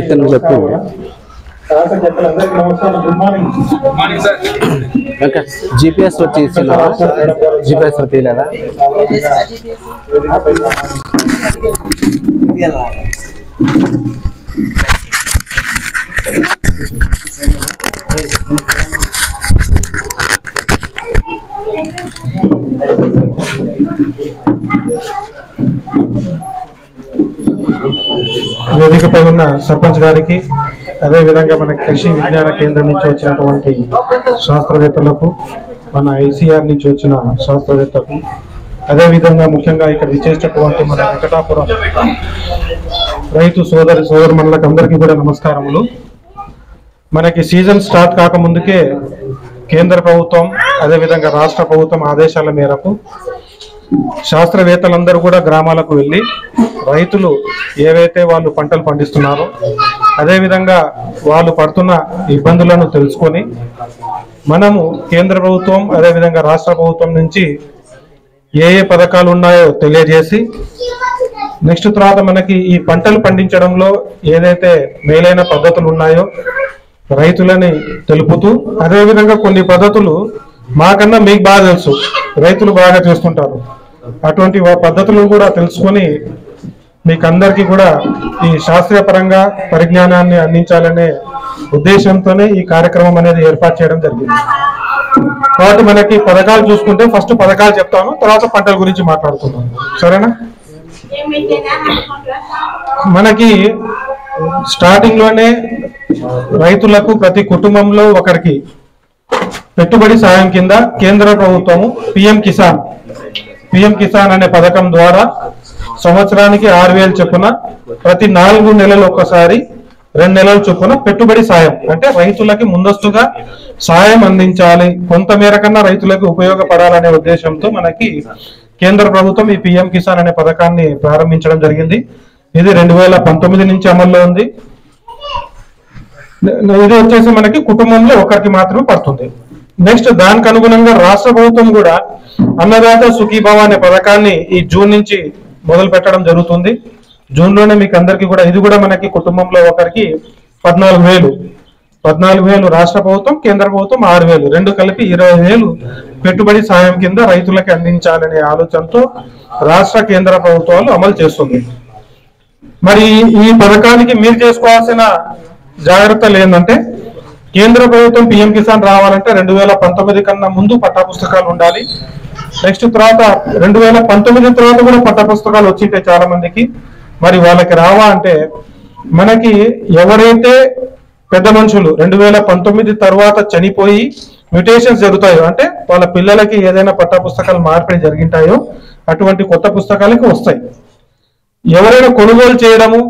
ఇతను చెప్పు జీపీఎస్ వచ్చి ఇస్తున్నావా? జీపీఎస్ తీయలేదా? వేదికపై ఉన్న సర్పంచ్ గారికి, అదే విధంగా మన కృషి విజ్ఞాన కేంద్రం నుంచి వచ్చినటువంటి శాస్త్రవేత్తలకు, మన ఐసీఆర్ నుంచి వచ్చిన శాస్త్రవేత్తలకు, అదే విధంగా ముఖ్యంగా ఇక్కడ విచ్చేసినటువంటి మన వెంకటాపురం రైతు సోదరులకు అందరికీ కూడా నమస్కారములు. మనకి సీజన్ స్టార్ట్ కాకముందుకే కేంద్ర ప్రభుత్వం అదేవిధంగా రాష్ట్ర ప్రభుత్వం ఆదేశాల మేరకు శాస్త్రవేత్తలందరూ కూడా గ్రామాలకు వెళ్ళి రైతులు ఏవైతే వాళ్ళు పంటలు పండిస్తున్నారో అదేవిధంగా వాళ్ళు పడుతున్న ఇబ్బందులను తెలుసుకొని మనము కేంద్ర ప్రభుత్వం అదేవిధంగా రాష్ట్ర ప్రభుత్వం నుంచి ఏ ఏ పథకాలు ఉన్నాయో తెలియజేసి నెక్స్ట్ తర్వాత మనకి ఈ పంటలు పండించడంలో ఏదైతే మేలైన పద్ధతులు ఉన్నాయో రైతులని తెలుపుతూ, అదేవిధంగా కొన్ని పద్ధతులు మాకన్నా మీకు బాగా తెలుసు, రైతులు బాగా చేస్తుంటారు, అటువంటి పద్ధతులను కూడా తెలుసుకొని మీకు అందరికీ కూడా ఈ శాస్త్రీయ పరంగా పరిజ్ఞానాన్ని అందించాలనే ఉద్దేశంతోనే ఈ కార్యక్రమం అనేది ఏర్పాటు చేయడం జరిగింది. కాబట్టి మనకి పథకాలు చూసుకుంటే ఫస్ట్ పథకాలు చెప్తాను, తర్వాత పంటల గురించి మాట్లాడుతున్నాను, సరేనా? మనకి స్టార్టింగ్ లోనే రైతులకు ప్రతి కుటుంబంలో ఒకరికి పెట్టుబడి సాయం కింద కేంద్ర ప్రభుత్వము పిఎం కిసాన్ అనే పథకం ద్వారా సంవత్సరానికి 6,000 చొప్పున ప్రతి 4 నెలలు ఒకసారి 2 నెలల చొప్పున పెట్టుబడి సాయం, అంటే రైతులకి ముందస్తుగా సాయం అందించాలి, కొంత మేర కన్నా రైతులకు ఉపయోగపడాలనే ఉద్దేశంతో మనకి కేంద్ర ప్రభుత్వం ఈ పిఎం కిసాన్ అనే పథకాన్ని ప్రారంభించడం జరిగింది. ఇది 2019 నుంచి అమల్లో ఉంది. ఇది వచ్చేసి మనకి కుటుంబంలో ఒకరికి మాత్రమే పడుతుంది. నెక్స్ట్ దానికి అనుగుణంగా రాష్ట్ర ప్రభుత్వం కూడా అన్నదాత సుఖీభవ అనే పథకాన్ని ఈ జూన్ నుంచి మొదలు పెట్టడం జరుగుతుంది. జూన్ లోనే మీకు అందరికీ కూడా ఇది కూడా మనకి కుటుంబంలో ఒకరికి 14,000 రాష్ట్ర ప్రభుత్వం, కేంద్ర ప్రభుత్వం 6,000, రెండు కలిపి 20,000 పెట్టుబడి సాయం కింద రైతులకి అందించాలనే ఆలోచనతో రాష్ట్ర కేంద్ర ప్రభుత్వాలు అమలు చేస్తుంది. మరి ఈ పథకానికి మీరు చేసుకోవాల్సిన జాగ్రత్తలు ఏంటంటే, కేంద్ర ప్రభుత్వం పిఎం కిసాన్ రావాలంటే 2019 కన్నా ముందు పట్టా పుస్తకాలు ఉండాలి. నెక్స్ట్ తర్వాత 2019 తర్వాత కూడా పట్టా పుస్తకాలు వచ్చింటే చాలా మందికి, మరి వాళ్ళకి రావా అంటే మనకి ఎవరైతే పెద్ద మనుషులు 2019 తర్వాత చనిపోయి మ్యూటేషన్స్ జరుగుతాయో, అంటే వాళ్ళ పిల్లలకి ఏదైనా పట్టా పుస్తకాలు మార్పిడి జరిగింటాయో అటువంటి కొత్త పుస్తకాలకి వస్తాయి. ఎవరైనా కొనుగోలు చేయడము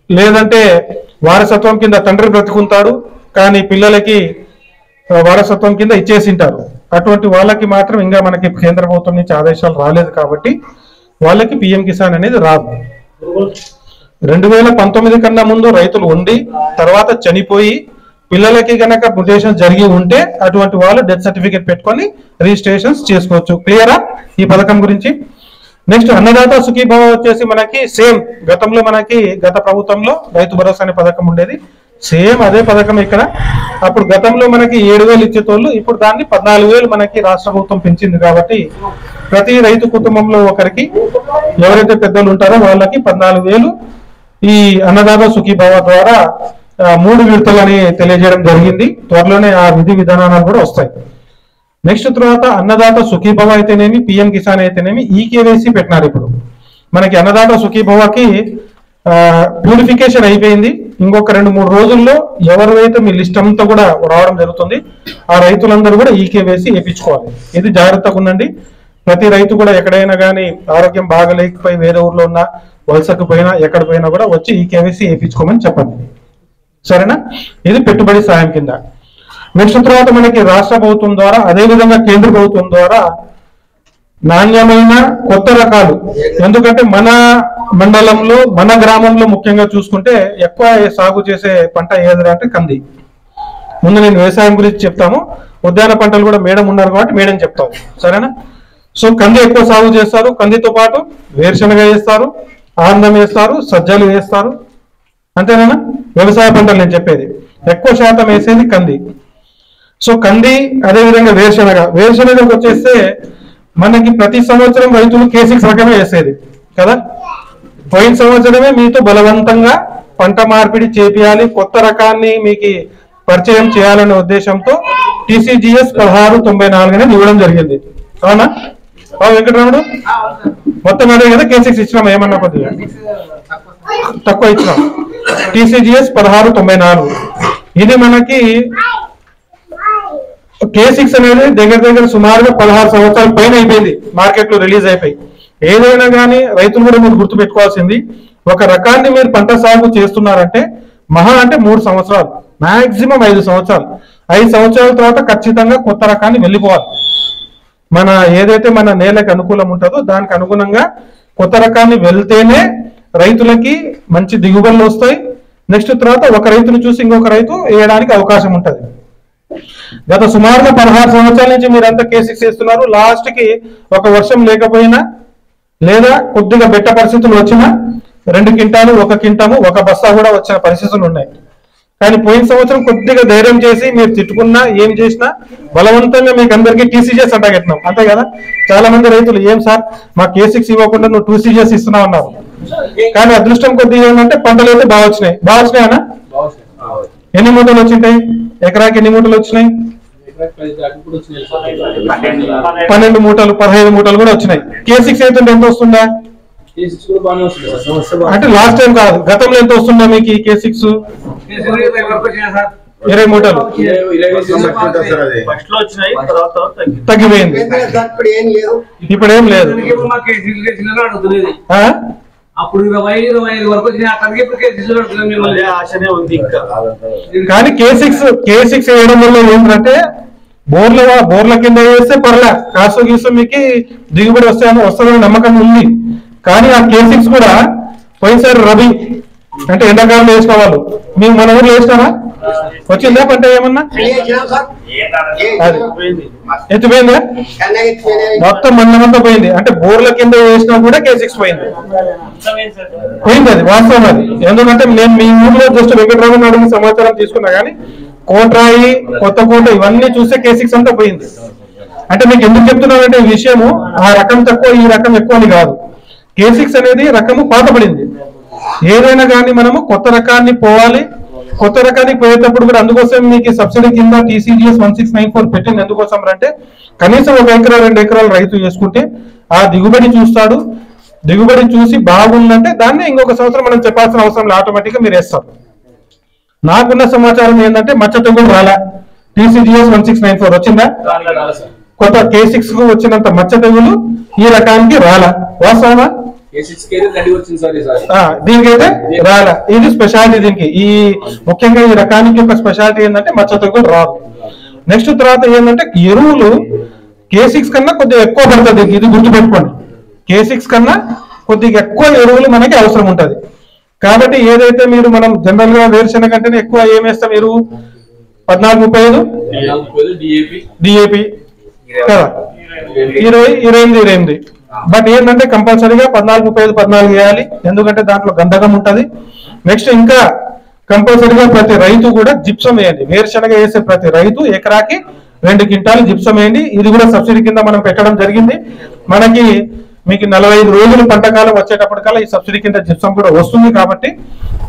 లేదంటే వారసత్వం కింద తండ్రి బ్రతుకుంటాడు కానీ పిల్లలకి వారసత్వం కింద ఇచ్చేసింటారు, అటువంటి వాళ్ళకి మాత్రం ఇంకా మనకి కేంద్ర ప్రభుత్వం నుంచి ఆదేశాలు రాలేదు కాబట్టి వాళ్ళకి పిఎం కిసాన్ అనేది రాదు. 2019 కన్నా ముందు రైతులు ఉండి తర్వాత చనిపోయి పిల్లలకి గనక మ్యుటేషన్ జరిగి ఉంటే అటువంటి వాళ్ళు డెత్ సర్టిఫికేట్ పెట్టుకొని రిజిస్ట్రేషన్స్ చేసుకోవచ్చు. క్లియరా ఈ పథకం గురించి? నెక్స్ట్ అన్నదాత సుఖీభవ వచ్చేసి మనకి సేమ్ గతంలో మనకి గత ప్రభుత్వంలో రైతు భరోసా అనే పథకం ఉండేది, సేమ్ అదే పథకం ఇక్కడ. అప్పుడు గతంలో మనకి 7,000 ఇచ్చేతోళ్ళు, ఇప్పుడు దాన్ని 14,000 మనకి రాష్ట్ర ప్రభుత్వం పెంచింది కాబట్టి ప్రతి రైతు కుటుంబంలో ఒకరికి ఎవరైతే పెద్దలు ఉంటారో వాళ్ళకి 14,000 ఈ అన్నదాత సుఖీభవ ద్వారా 3 విడతలని తెలియజేయడం జరిగింది. త్వరలోనే ఆ విధి విధానాలు కూడా వస్తాయి. నెక్స్ట్ తర్వాత అన్నదాత సుఖీభవ అయితేనేమి పిఎం కిసాన్ అయితేనేమి ఈకేవైసీ పెట్టినారు. ఇప్పుడు మనకి అన్నదాత సుఖీభవకి ప్యూరిఫికేషన్ అయిపోయింది. ఇంకొక 2-3 రోజుల్లో ఎవరైతే మీ లిస్ట్ అంతా కూడా రావడం జరుగుతుంది, ఆ రైతులందరూ కూడా ఈకేవైసీ వేయించుకోవాలి. ఇది జాగ్రత్తగా ఉండండి. ప్రతి రైతు కూడా ఎక్కడైనా కానీ ఆరోగ్యం బాగలేకపోయి వేరే ఊర్లో ఉన్నా, వలసకు పోయినా, ఎక్కడ పోయినా కూడా వచ్చి ఈకేవైసీ వేయించుకోమని చెప్పండి, సరేనా? ఇది పెట్టుబడి సాయం కింద. నెక్స్ట్ తర్వాత మనకి రాష్ట్ర ప్రభుత్వం ద్వారా అదేవిధంగా కేంద్ర ప్రభుత్వం ద్వారా నాణ్యమైన కొత్త రకాలు, ఎందుకంటే మన మండలంలో మన గ్రామంలో ముఖ్యంగా చూసుకుంటే ఎక్కువ సాగు చేసే పంట ఏదంటే కంది. ముందు నేను వ్యవసాయం గురించి చెప్తాము, ఉద్యాన పంటలు కూడా మేడం ఉన్నారు కాబట్టి మేడం చెప్తాము, సరేనా? సో కంది ఎక్కువ సాగు చేస్తారు. కందితో పాటు వేరుశనగ వేస్తారు, ఆనందం వేస్తారు, సజ్జలు వేస్తారు. అంతేనా? వ్యవసాయ పంటలు నేను చెప్పేది ఎక్కువ శాతం వేసేది కంది. సో కంది, అదేవిధంగా వేరుశనగకు వచ్చేస్తే మనకి ప్రతి సంవత్సరం రైతులు K6 రకమే వేసేది కదా. పోయిన సంవత్సరమే మీతో బలవంతంగా పంట మార్పిడి చేపియాలి, కొత్త రకాన్ని మీకు పరిచయం చేయాలనే ఉద్దేశంతో TCGS 1694 అనేది ఇవ్వడం జరిగింది. అవునా వెంకటరాముడు? మొత్తం అదే కదా K6 ఇచ్చినాం, ఏమన్నా కొద్దిగా తక్కువ ఇచ్చినాం. TCGS 1694 ఇది మనకి K6 అనేది దగ్గర సుమారుగా 16 సంవత్సరాల పైన అయిపోయింది మార్కెట్ లో రిలీజ్ అయిపోయి. ఏదైనా కానీ రైతులు కూడా మీరు గుర్తు పెట్టుకోవాల్సింది, ఒక రకాన్ని మీరు పంట సాగు చేస్తున్నారంటే మహా అంటే 3 సంవత్సరాలు, మాక్సిమం 5 సంవత్సరాలు. 5 సంవత్సరాల తర్వాత ఖచ్చితంగా కొత్త రకాన్ని వెళ్ళిపోవాలి. మన ఏదైతే మన నేలకు అనుకూలం ఉంటుందో దానికి అనుగుణంగా కొత్త రకాన్ని వెళ్తేనే రైతులకి మంచి దిగుబడులు వస్తాయి. నెక్స్ట్ తర్వాత ఒక రైతును చూసి ఇంకొక రైతు వేయడానికి అవకాశం ఉంటుంది. గత సుమారుగా 16 సంవత్సరాల నుంచి మీరంతా K6 చేస్తున్నారు. లాస్ట్ కి ఒక వర్షం లేకపోయినా లేదా కొద్దిగా బెట్ట పరిస్థితులు వచ్చినా 2 క్వింటాలు, 1 క్వింటాము, 1 బస్తా కూడా వచ్చిన పరిస్థితులు ఉన్నాయి. కానీ పోయిన సంవత్సరం కొద్దిగా ధైర్యం చేసి మీరు తిట్టుకున్నా ఏం చేసినా బలవంతంగా మీకు అందరికీ TCGS అంటగట్టినాం, అంతే కదా. చాలా మంది రైతులు ఏం సార్ మా K6 ఇవ్వకుండా నువ్వు 2CGS ఇస్తున్నావు అన్నారు. కానీ అదృష్టం కొద్దిగా ఏంటంటే పంటలు అయితే బాగా వచ్చినాయనా? ఎన్ని మూటలు వచ్చింటాయి? ఎకరాకి ఎన్ని మూటలు వచ్చినాయి? 12 మూటలు, 15 మూటలు కూడా వచ్చినాయి. K6 అయితే ఎంత వస్తుందా? అంటే లాస్ట్ టైం కాదు, గతంలో ఎంత వస్తుందా మీకు ఈ K6? 20 మూటలు తగ్గిపోయింది. ఇప్పుడు ఏం లేదు. కానీ K6 వేయడం వల్ల ఏంటంటే బోర్ల కింద వేస్తే పర్లే, కాసు గీసు మీకు దిగుబడి వస్తుందని నమ్మకం ఉంది. కానీ ఆ K6 కూడా పోయినసారి రబీ అంటే ఎండాకాలం వేసిన వాళ్ళు మేము మన ఊర్లో వేసినారా? వచ్చిందా పంట ఏమన్నా? ఎత్తిపోయిందా? మొత్తం మండమంతా పోయింది. అంటే బోర్ల కింద వేసినా కూడా K6 పోయింది అది వాస్తవం. అది ఎందుకంటే నేను మీ ఊర్లో జస్ట్ వెంకటరామన్ అడిగిన సమాచారం తీసుకున్నా, కానీ కోట్రాయి, కొత్త కోట ఇవన్నీ చూస్తే K6 అంతా పోయింది. అంటే మీకు ఎందుకు చెప్తున్నానంటే ఈ విషయము ఆ రకం తక్కువ ఈ రకం ఎక్కువ అని కాదు. K6 అనేది రకము పాతపడింది. ఏదైనా కానీ మనము కొత్త రకాన్ని పోవాలి. కొత్త రకానికి పోయేటప్పుడు కూడా అందుకోసం మీకు సబ్సిడీ కింద TCGS 1694 పెట్టింది. ఎందుకోసం అంటే కనీసం 1 ఎకరా 2 ఎకరాలు రైతు చేసుకుంటే ఆ దిగుబడి చూస్తాడు. దిగుబడి చూసి బాగుందంటే దాన్ని ఇంకొక సంవత్సరం మనం చెప్పాల్సిన అవసరం లేదు, ఆటోమేటిక్ గా మీరు వేస్తారు. నాకున్న సమాచారం ఏంటంటే మచ్చ తెగులు రాలా, TCGS 1694 వచ్చిందా? కొత్త K6 కు వచ్చినంత మచ్చ తెగులు ఈ రకానికి రాలా, వాస్తవమా? దీనికైతే రాలా. ఇది స్పెషాలిటీ దీనికి. ఈ ముఖ్యంగా ఈ రకానికి ఒక స్పెషాలిటీ ఏంటంటే మచ్చ తెగులు రాదు. నెక్స్ట్ తర్వాత ఏంటంటే ఎరువులు K6 కన్నా కొద్దిగా ఎక్కువ పడుతుంది. ఇది గుర్తుపెట్టుకోండి, K6 కన్నా కొద్దిగా ఎక్కువ ఎరువులు మనకి అవసరం ఉంటుంది. కాబట్టి ఏదైతే మీరు మనం జనరల్ గా వేరుశెనగ కంటే ఎక్కువ ఏం వేస్తాం ఎరువు? 1435 DAP కదా, 28 బట్ ఏంటంటే కంపల్సరీగా 1435 వేయాలి. ఎందుకంటే దాంట్లో గంధకం ఉంటుంది. నెక్స్ట్ ఇంకా కంపల్సరీగా ప్రతి రైతు కూడా జిప్సం వేయండి. వేరుశనగ వేసే ప్రతి రైతు ఎకరాకి 2 క్వింటాలు జిప్సం వేయండి. ఇది కూడా సబ్సిడీ కింద మనం పెట్టడం జరిగింది. మనకి మీకు 45 రోజులు పంటకాలం వచ్చేటప్పటికల్లా ఈ సబ్సిడీ కింద జిప్సం కూడా వస్తుంది. కాబట్టి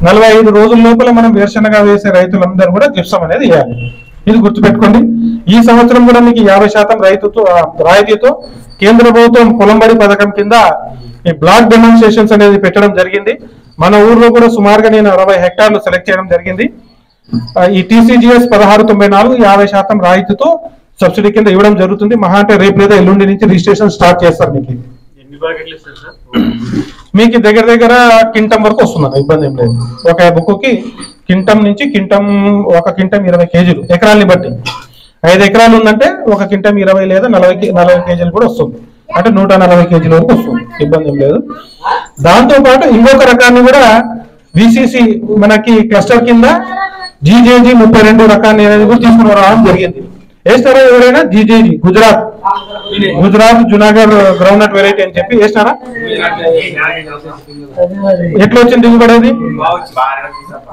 45 రోజుల లోపల మనం వేరుశనగ వేసే రైతులందరూ కూడా జిప్సం అనేది వేయాలి. ఇది గుర్తుపెట్టుకోండి. ఈ సంవత్సరం కూడా మీకు 50% రాయితీతో కేంద్ర ప్రభుత్వం పొలంబడి పథకం కింద ఈ బ్లాక్ డెమాన్స్ట్రేషన్స్ అనేది పెట్టడం జరిగింది. మన ఊర్లో కూడా సుమారుగా నేను 60 హెక్టార్లు సెలెక్ట్ చేయడం జరిగింది. ఈ TCGS 1694 50% రాయితీతో సబ్సిడీ కింద ఇవ్వడం జరుగుతుంది. మహా అంటే రేపు లేదా ఎల్లుండి నుంచి రిజిస్ట్రేషన్ స్టార్ట్ చేస్తారు. మీకు దగ్గర కింటం వరకు వస్తుంది, ఇబ్బంది ఏం లేదు. ఒక బుక్కి కింటం నుంచి 1 క్వింటం 20 కేజీలు ఎకరాల్ని బట్టి. 5 ఎకరాలు ఉందంటే 1 క్వింటం 20 లేదా 40 కేజీలు కూడా వస్తుంది. అంటే 140 కేజీల వరకు వస్తుంది, ఇబ్బంది ఏం లేదు. దాంతో పాటు ఇంకొక రకాన్ని కూడా VCC మనకి క్లస్టర్ కింద GJG 32 రకాన్ని అనేది కూడా తీసుకుని రావడం జరిగింది. వేస్తారా ఎవరైనా? GJG Gujarat Gujarat Junagadh groundnut variety అని చెప్పి వేసినారా? ఎట్లా వచ్చింది దిగుబడి? అది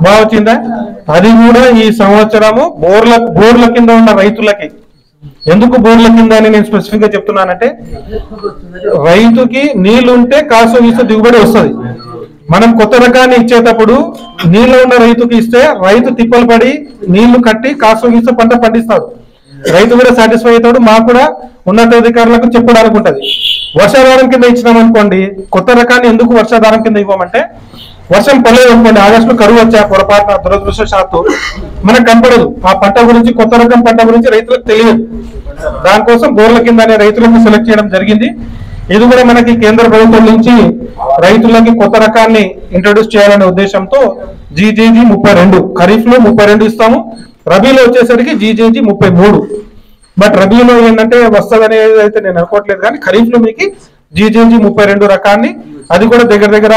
బాగా వచ్చిందా? అది కూడా ఈ సంవత్సరము బోర్ల కింద ఉన్న రైతులకి. ఎందుకు బోర్ల కింద అని నేను స్పెసిఫిక్ గా చెప్తున్నానంటే, రైతుకి నీళ్లు ఉంటే కాసు వీసు దిగుబడి వస్తుంది. మనం కొత్త రకాన్ని ఇచ్చేటప్పుడు నీళ్ళు ఉన్న రైతుకి ఇస్తే రైతు తిప్పలు పడి నీళ్లు కట్టి కాసు వీసు పంట పండిస్తాడు. రైతు కూడా సాటిస్ఫై అవుతాడు, మాకు కూడా ఉన్నతాధికారులకు చెప్పడానికి ఉంటది. వర్షాధారం కింద ఇచ్చినాం అనుకోండి, కొత్త రకాన్ని ఎందుకు వర్షాధారం కింద ఇవ్వమంటే, వర్షం పడలేదు అనుకోండి, ఆగస్టులో కరువు వచ్చా పొరపాటున దురదృష్టశాత్తు మనకు కనపడదు. ఆ పంట గురించి, కొత్త రకం పంట గురించి రైతులకు తెలియదు. దానికోసం బోర్ల కింద అనే రైతులకు సెలెక్ట్ చేయడం జరిగింది. ఇది కూడా మనకి కేంద్ర ప్రభుత్వం నుంచి రైతులకి కొత్త రకాన్ని ఇంట్రొడ్యూస్ చేయాలనే ఉద్దేశంతో జీజేజీ 32 ఖరీఫ్ లో 32 ఇస్తాము, రబీలో వచ్చేసరికి జీజేజీ 33. బట్ రబీలో ఏంటంటే వస్తుంది అనేది అయితే నేను అనుకోవట్లేదు, కానీ ఖరీఫ్ లో మీకు జీజేజీ 32 రకాన్ని, అది కూడా దగ్గర దగ్గర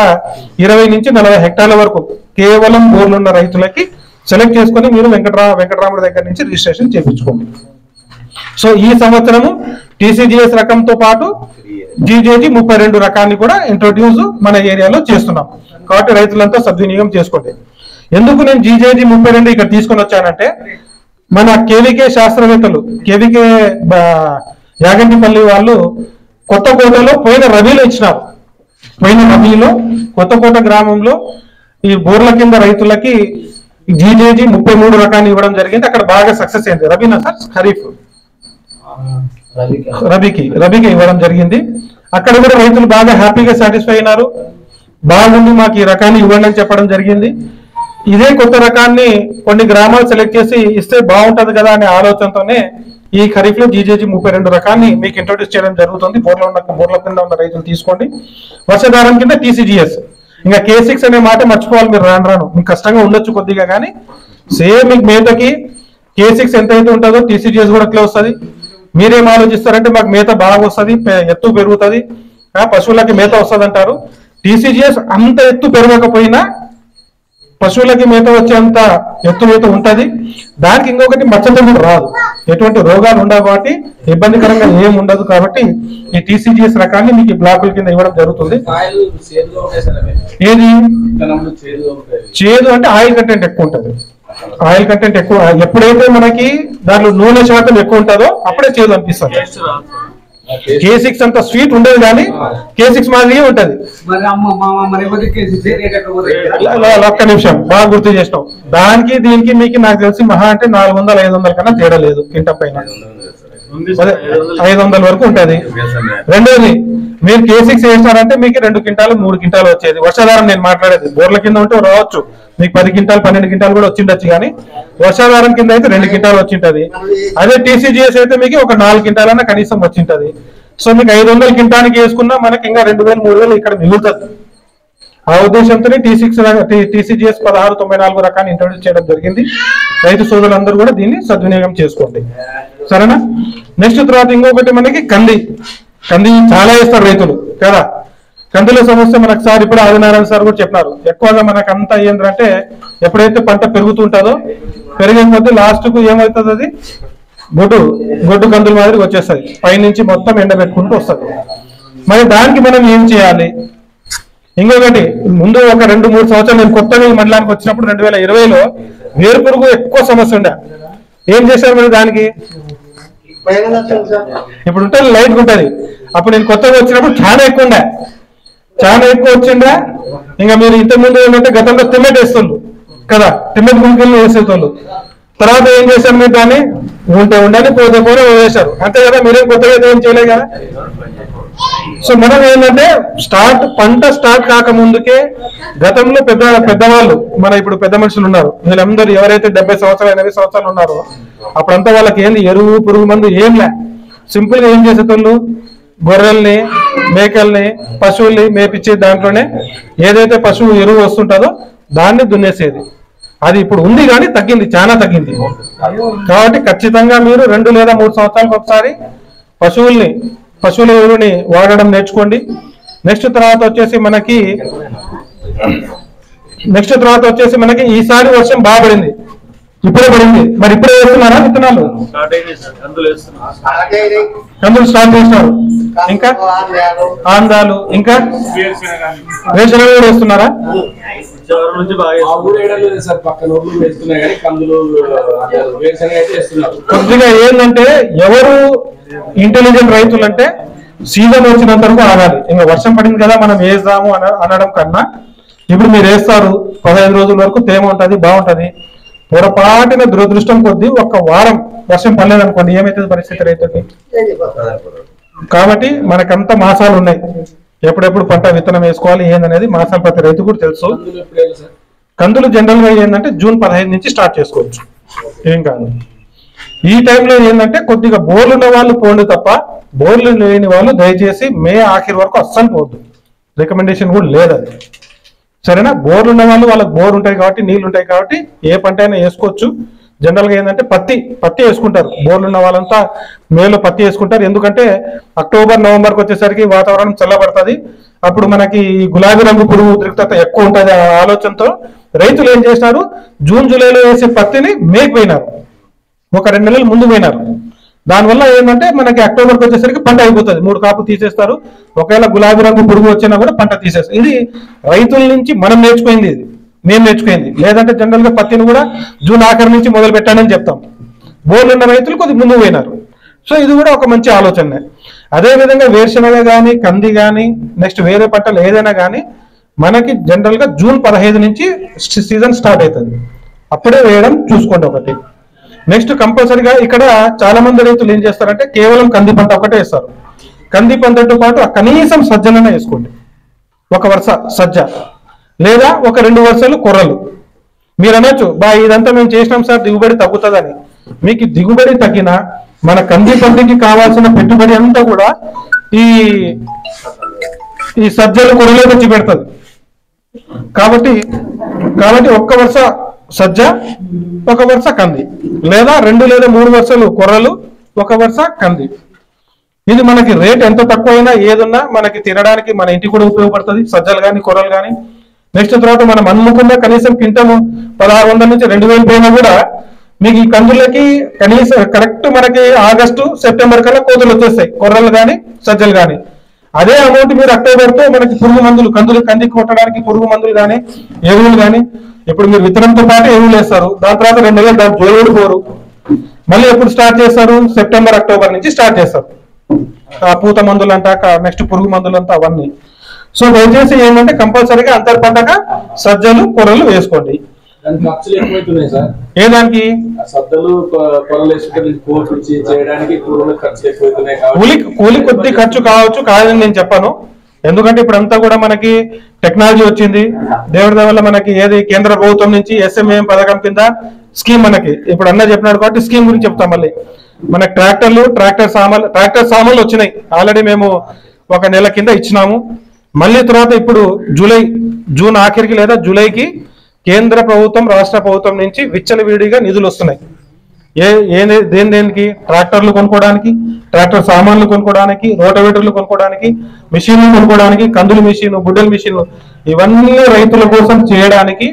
20 నుంచి 40 హెక్టార్ల వరకు కేవలం బోర్లు ఉన్న రైతులకి సెలెక్ట్ చేసుకొని మీరు వెంకటరాముడి దగ్గర నుంచి రిజిస్ట్రేషన్ చేయించుకోండి. సో ఈ సంవత్సరము టీసీజీఎస్ రకంతో పాటు జీజేజీ 32 రకాన్ని కూడా ఇంట్రొడ్యూస్ మన ఏరియాలో చేస్తున్నాం. కాబట్టి రైతులంతా సద్వినియోగం చేసుకోండి. ఎందుకు నేను జీజేజీ 32 ఇక్కడ తీసుకొని వచ్చానంటే, మన కేవీకే శాస్త్రవేత్తలు, కేవీకే యాగంటిపల్లి వాళ్ళు కొత్తకోటలో పోయిన రబీలో ఇచ్చినారు. పోయిన రబీలో కొత్తకోట గ్రామంలో ఈ బోర్ల కింద రైతులకి జీజేజీ 33 రకాన్ని ఇవ్వడం జరిగింది. అక్కడ బాగా సక్సెస్ అయింది. రబీనా సార్? ఖరీఫ్ రబీకి ఇవ్వడం జరిగింది. అక్కడ కూడా రైతులు బాగా హ్యాపీగా సాటిస్ఫై అయినారు. బాగుంది, మాకు ఈ రకాన్ని ఇవ్వండి అని చెప్పడం జరిగింది. ఇదే కొత్త రకాన్ని కొన్ని గ్రామాలు సెలెక్ట్ చేసి ఇస్తే బాగుంటది కదా అనే ఆలోచనతోనే ఈ ఖరీఫ్ లో జీజేజీ 32 రకాన్ని మీకు ఇంట్రొడ్యూస్ చేయడం జరుగుతుంది. బోర్ల కింద ఉన్న రైతులు తీసుకోండి. వర్షాధారం కింద టీసీజీఎస్. ఇంకా K6 అనే మాట మర్చిపోవాలి మీరు, రాను మీకు కష్టంగా ఉండొచ్చు కొద్దిగా, కానీ సేమ్ మీకు మేతకి K6 ఎంత అయితే ఉంటుందో టీసీజీఎస్ కూడా అట్లే వస్తుంది. మీరేం ఆలోచిస్తారంటే మాకు మేత బాగా వస్తుంది, ఎత్తు పెరుగుతుంది, పశువులకి మేత వస్తుంది అంటారు. టీసీజీఎస్ అంత ఎత్తు పెరగకపోయినా పశువులకి మేత వచ్చేంత ఎత్తు మేత ఉంటుంది. దానికి ఇంకొకటి మచ్చతెగులు రాదు, ఎటువంటి రోగాలు ఉండవు, కాబట్టి ఇబ్బందికరంగా ఏం ఉండదు. కాబట్టి ఈ టీసీజీఎస్ రకాన్ని మీకు బ్లాకుల కింద ఇవ్వడం జరుగుతుంది. ఏది చేదు అంటే ఆయిల్ కంటెంట్ ఎక్కువ ఉంటుంది. ఆయిల్ కంటెంట్ ఎక్కువ, ఎప్పుడైతే మనకి దాంట్లో నూనె శాతం ఎక్కువ ఉంటుందో అప్పుడే చేదు అనిపిస్తుంది. K6 అంత స్వీట్ ఉండదు, కానీ K6 మాదిరిగా ఉంటది. ఒక్క నిమిషం, బాగా గుర్తు చేసినాం. దానికి దీనికి మీకు నాకు తెలిసి మహా అంటే 400-500 కన్నా తేడా లేదు. కింట పైన 500 వరకు ఉంటది. రెండోది, మీరు K6 వేసినారంటే మీకు 2 క్వింటాలు 3 క్వింటాలు వచ్చేది. వర్షాధారం నేను మాట్లాడేది. బోర్ల కింద ఉంటే రావచ్చు మీకు 10 క్వింటాలు 12 క్వింటాలు కూడా వచ్చిండొచ్చు, కానీ వర్షాధారం కింద అయితే 2 క్వింటాలు వచ్చింటది. అదే టీసీజీఎస్ అయితే మీకు ఒక 4 క్వింటాలన్నా కనీసం వచ్చింటది. సో మీకు 500 క్వింటానికి వేసుకున్నా మనకి ఇంకా 2000-3000 ఇక్కడ మిగులుతుంది. ఆ ఉద్దేశంతోనే టీసీజీఎస్ 1694 రకాన్ని ఇంట్రొడ్యూస్ చేయడం జరిగింది. రైతు సోదరులందరూ కూడా దీన్ని సద్వినియోగం చేసుకోండి, సరేనా? నెక్స్ట్ తర్వాత ఇంకొకటి మనకి కంది చాలా వేస్తారు రైతులు కదా. కందుల సమస్య మనకు సార్ ఇప్పుడు ఆదినారాయణ సార్ కూడా చెప్పినారు. ఎక్కువగా మనకు అంతా ఏంటంటే ఎప్పుడైతే పంట పెరుగుతుంటుందో పెరిగే కొద్దీ లాస్ట్ కు ఏమవుతుంది, అది గొడ్డు కందుల మాదిరి వచ్చేస్తుంది. పైనుంచి మొత్తం ఎండబెట్టుకుంటూ వస్తుంది. మరి దానికి మనం ఏం చేయాలి? ఇంకొకటి, ముందు ఒక 2-3 సంవత్సరాలు నేను కొత్తగా ఈ మండలానికి వచ్చినప్పుడు 2020లో వేరుపురుగు ఎక్కువ సమస్య ఉండే. ఏం చేశారు మరి దానికి? ఇప్పుడు ఉంటుంది లైట్ ఉంటుంది. అప్పుడు నేను కొత్తగా వచ్చినప్పుడు చాలా ఎక్కువ వచ్చిందా. ఇంకా మీరు ఇంతకుముందు ఏంటంటే గతంలో తిమ్మెట్ వేస్తుండ్రు కదా, తిమ్మెట్ గుంకెళ్ళు వేసేటోళ్ళు. తర్వాత ఏం చేశారు, మీరు దాన్ని ఉండని పోతే వేశారు, అంతే కదా. మీరేం కొత్తగా ఏం చేయలేదు కదా. సో మనం ఏంటంటే పంట స్టార్ట్ కాకముందుకే గతంలో పెద్దవాళ్ళు, మన ఇప్పుడు పెద్ద మనుషులు ఉన్నారు, వీళ్ళందరూ ఎవరైతే 70 సంవత్సరాలు 80 సంవత్సరాలు ఉన్నారో అప్పుడంతా వాళ్ళకి ఏంది ఎరువు పురుగు మందు ఏం లే. సింపుల్ గా ఏం చేసేటోళ్ళు, గొర్రెల్ని మేకల్ని పశువుల్ని మేపించే దాంట్లోనే ఏదైతే పశువు ఎరువు వస్తుంటుందో దాన్ని దున్నేసేది. అది ఇప్పుడు ఉంది కానీ తగ్గింది, చాలా తగ్గింది. కాబట్టి ఖచ్చితంగా మీరు 2 లేదా 3 సంవత్సరాలకు ఒకసారి పశువుల ఎరువుని వాడడం నేర్చుకోండి. నెక్స్ట్ తర్వాత వచ్చేసి మనకి ఈసారి వర్షం బాగా పడింది. ఇప్పుడే పడింది. మరి ఇప్పుడే వేస్తున్నారా విత్తనాలు? కందులు స్టార్ట్ చేసినారు. ఇంకా ఆందాలు, ఇంకా వేరుశనగ కూడా వేస్తున్నారా? కొద్దిగా ఏంటంటే ఎవరు ఇంటెలిజెంట్ రైతులు అంటే సీజన్ వచ్చినంత వరకు ఆగాలి. ఇంకా వర్షం పడింది కదా మనం వేద్దాము అనడం కన్నా ఇప్పుడు మీరు వేస్తారు 15 రోజుల వరకు తేమ ఉంటుంది, బాగుంటది. పొరపాటున దురదృష్టం కొద్దీ ఒక వారం వర్షం పడలేదు అనుకోండి, ఏమైతుంది పరిస్థితి రైతుకి? కాబట్టి మనకంత మాసాలు ఉన్నాయి, ఎప్పుడెప్పుడు పంట విత్తనం వేసుకోవాలి ఏందనేది మాసాలు ప్రతి రైతు కూడా తెలుసు. కందులు జనరల్ గా ఏంటంటే జూన్ 15 నుంచి స్టార్ట్ చేసుకోవచ్చు, ఏం కాదు. ఈ టైంలో ఏంటంటే కొద్దిగా బోర్లు ఉన్న వాళ్ళు పోండి తప్ప బోర్లు లేని వాళ్ళు దయచేసి మే ఆఖరి వరకు అస్సలు పోవద్దు. రికమెండేషన్ కూడా లేదు అది, సరేనా? బోర్లు ఉన్న వాళ్ళు వాళ్ళకి బోర్ ఉంటాయి కాబట్టి నీళ్లు ఉంటాయి కాబట్టి ఏ పంట అయినా వేసుకోవచ్చు. జనరల్ గా ఏంటంటే పత్తి వేసుకుంటారు. బోర్లు ఉన్న వాళ్ళంతా మేలో పత్తి వేసుకుంటారు. ఎందుకంటే అక్టోబర్ నవంబర్కి వచ్చేసరికి వాతావరణం చల్లబడుతుంది. అప్పుడు మనకి గులాబీ రంగు పురుగు ఉద్రిక్తత ఎక్కువ ఉంటుంది. ఆ ఆలోచనతో రైతులు ఏం చేసినారు, జూన్ జూలైలో వేసే పత్తిని మేకి పోయినారు, ఒక 2 నెలలు ముందు పోయినారు. దానివల్ల ఏంటంటే మనకి అక్టోబర్కి వచ్చేసరికి పంట అయిపోతుంది, 3 కాపు తీసేస్తారు. ఒకవేళ గులాబీ రంగు పురుగు వచ్చినా కూడా పంట తీసేస్తారు. ఇది రైతుల నుంచి మనం నేర్చుకుంది, ఇది మేము నేర్చుకుంది. లేదంటే జనరల్ గా పత్తిని కూడా జూన్ ఆఖరి నుంచి మొదలు పెట్టానని చెప్తాం. బోర్లు ఉన్న రైతులు కొద్దిగా ముందు పోయినారు. సో ఇది కూడా ఒక మంచి ఆలోచనే. అదే విధంగా వేరుశనగ కానీ కంది కానీ నెక్స్ట్ వేరే పంటలు ఏదైనా కానీ మనకి జనరల్ గా జూన్ 15 నుంచి సీజన్ స్టార్ట్ అవుతుంది, అప్పుడే వేయడం చూసుకోండి ఒకటి. నెక్స్ట్ కంపల్సరీగా ఇక్కడ చాలా మంది రైతులు ఏం చేస్తారంటే కేవలం కంది పంట ఒకటే వేస్తారు. కంది పంటతో పాటు కనీసం సజ్జలనే వేసుకోండి, ఒక వరుస సజ్జ లేదా ఒక 2 వరుసలు కొర్రలు. మీరు అనొచ్చు, ఇదంతా మేము చేసినాం సార్ దిగుబడి తగ్గుతుందని. మీకు దిగుబడి తగ్గినా మన కంది పంటకి కావాల్సిన పెట్టుబడి అంతా కూడా ఈ సజ్జలు కొర్రలే తెచ్చి పెడుతుంది. కాబట్టి ఒక్క వరుస సజ్జ, ఒక వరుస కంది, లేదా 2 లేదా 3 వరుసలు కొర్రలు, ఒక వరుస కంది. ఇది మనకి రేట్ ఎంత తక్కువైనా ఏదున్నా మనకి తినడానికి మన ఇంటికి కూడా ఉపయోగపడుతుంది, సజ్జలు కానీ కొర్రలు కానీ. నెక్స్ట్ తర్వాత మనం అమ్ముకున్న కనీసం క్వింటము 1600 నుంచి 2000 పైన కూడా మీకు ఈ కందులకి కనీసం కరెక్ట్ మనకి ఆగస్టు సెప్టెంబర్ కల్లా కోతులు వచ్చేస్తాయి, కొర్రలు కానీ సజ్జలు కానీ. అదే అమౌంట్ మీరు అక్టోబర్తో మనకి పురుగు మందులు కంది కొట్టడానికి పురుగు మందులు కానీ ఎరువులు కానీ, ఇప్పుడు మీరు విత్తనంతో పాటు ఎరువులు వేస్తారు, దాని తర్వాత 2 నెలలు దాని జోలుడు పోరు. మళ్ళీ ఎప్పుడు స్టార్ట్ చేస్తారు, సెప్టెంబర్ అక్టోబర్ నుంచి స్టార్ట్ చేస్తారు. పూత మందులు అంట, నెక్స్ట్ పురుగు మందులు అంతా అవన్నీ. సో దయచేసి ఏంటంటే కంపల్సరీగా అంతర్ పంటగా సజ్జలు కొర్రలు వేసుకోండి. ఏ దానికి కూలి కొద్ది ఖర్చు కావచ్చు, కాదని నేను చెప్పను. ఎందుకంటే ఇప్పుడంతా కూడా మనకి టెక్నాలజీ వచ్చింది. దేవుడి వల్ల మనకి ఏది కేంద్ర ప్రభుత్వం నుంచి SMAM పథకం కింద స్కీమ్ మనకి ఇప్పుడు అన్న చెప్పినాడు కాబట్టి స్కీమ్ గురించి చెప్తాం. మళ్ళీ మనకి ట్రాక్టర్ సామాన్లు వచ్చినాయి ఆల్రెడీ, మేము 1 నెల కింద ఇచ్చినాము. మళ్ళీ తర్వాత ఇప్పుడు జూన్ ఆఖరికి లేదా జూలైకి కేంద్ర ప్రభుత్వం రాష్ట్ర ప్రభుత్వం నుంచి విచ్చలవిడిగా నిధులు వస్తున్నాయి. దేనికి? ట్రాక్టర్లు కొనుక్కోవడానికి, ట్రాక్టర్ సామాన్లు కొనుక్కోవడానికి, రోటవేటర్లు కొనుక్కోవడానికి, మిషన్లు కొనుక్కోవడానికి, కందులు మిషన్, గుడ్డల మిషన్, ఇవన్నీ రైతుల కోసం చేయడానికి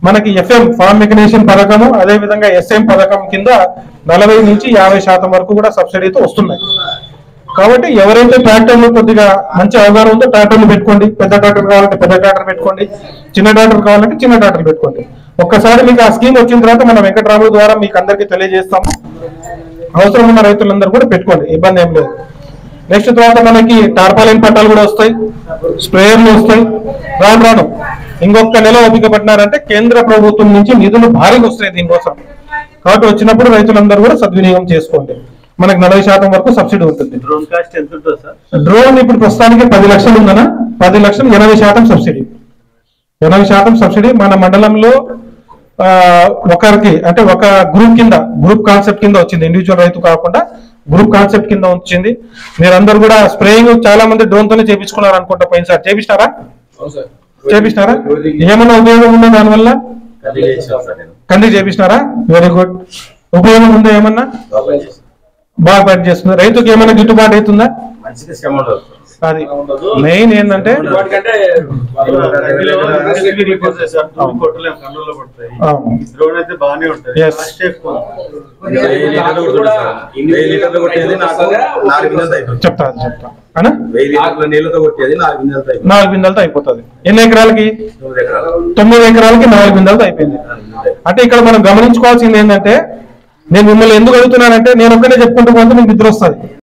మనకి FM ఫార్మ్ మెకనైజేషన్ పథకము, అదే విధంగా SM పథకం కింద 40 నుంచి 50% వరకు కూడా సబ్సిడీతో వస్తున్నాయి. కాబట్టి ఎవరైతే ట్రాక్టర్లు కొద్దిగా మంచి అవగాహన ఉందో ట్రాక్టర్లు పెట్టుకోండి. పెద్ద ట్రాక్టర్ కావాలంటే పెద్ద ట్రాక్టర్ పెట్టుకోండి, చిన్న ట్రాక్టర్ కావాలంటే చిన్న ట్రాక్టర్ పెట్టుకోండి. ఒక్కసారి మీకు ఆ స్కీమ్ వచ్చిన తర్వాత మన వెంకటరాముల ద్వారా మీకు అందరికీ తెలియజేస్తాము. అవసరం ఉన్న రైతులందరూ కూడా పెట్టుకోండి, ఇబ్బంది ఏం లేదు. నెక్స్ట్ తర్వాత మనకి టార్పాలిన్ పట్టాలు కూడా వస్తాయి, స్ప్రేయర్లు వస్తాయి. రాను ఇంకొక నెల ఓపిక పట్టినారంటే కేంద్ర ప్రభుత్వం నుంచి నిధులు భారీగా వస్తాయి దీనికోసం. కాబట్టి వచ్చినప్పుడు రైతులందరూ కూడా సద్వినియోగం చేసుకోండి. మనకి 40% వరకు సబ్సిడీ ఉంటుంది. డ్రోన్ కాస్ట్ ఎంత ఉంటుంది సార్? డ్రోన్ ఇప్పుడు ప్రస్తుతానికి 10 లక్షలు ఉందనా, 10 లక్షలు 80% సబ్సిడీ. 80% సబ్సిడీ మన మండలంలో ఒకరికి అంటే ఒక గ్రూప్ కాన్సెప్ట్ కింద వచ్చింది. ఇండివిజువల్ రైతు కాకుండా గ్రూప్ కాన్సెప్ట్ కింద వచ్చింది. మీరందరూ కూడా స్ప్రేయింగ్ చాలా మంది డ్రోన్ తోనే చేపించుకున్నారు అనుకుంటా. పోయినసారి చేపిస్తారా? ఏమన్నా ఉపయోగం ఉందా దానివల్ల? కంది చేపిస్తున్నారా? Very good. ఉపయోగం ఉందా ఏమన్నా? బాగా పని చేస్తుంది. రైతుకి ఏమైనా గిట్టుబాటు అవుతుందా? అది మెయిన్ ఏంటంటే చెప్తా 4 బిందెలతో అయిపోతుంది. ఎన్ని ఎకరాలకి? 9 ఎకరాలకి 4 బిందెలతో అయిపోయింది. అంటే ఇక్కడ మనం గమనించుకోవాల్సింది ఏంటంటే, నేను మిమ్మల్ని ఎందుకు అడుగుతున్నానంటే, నేను ఒక్కనే చెప్పుకుంటూ పోతే మీకు నిద్ర వస్తుంది.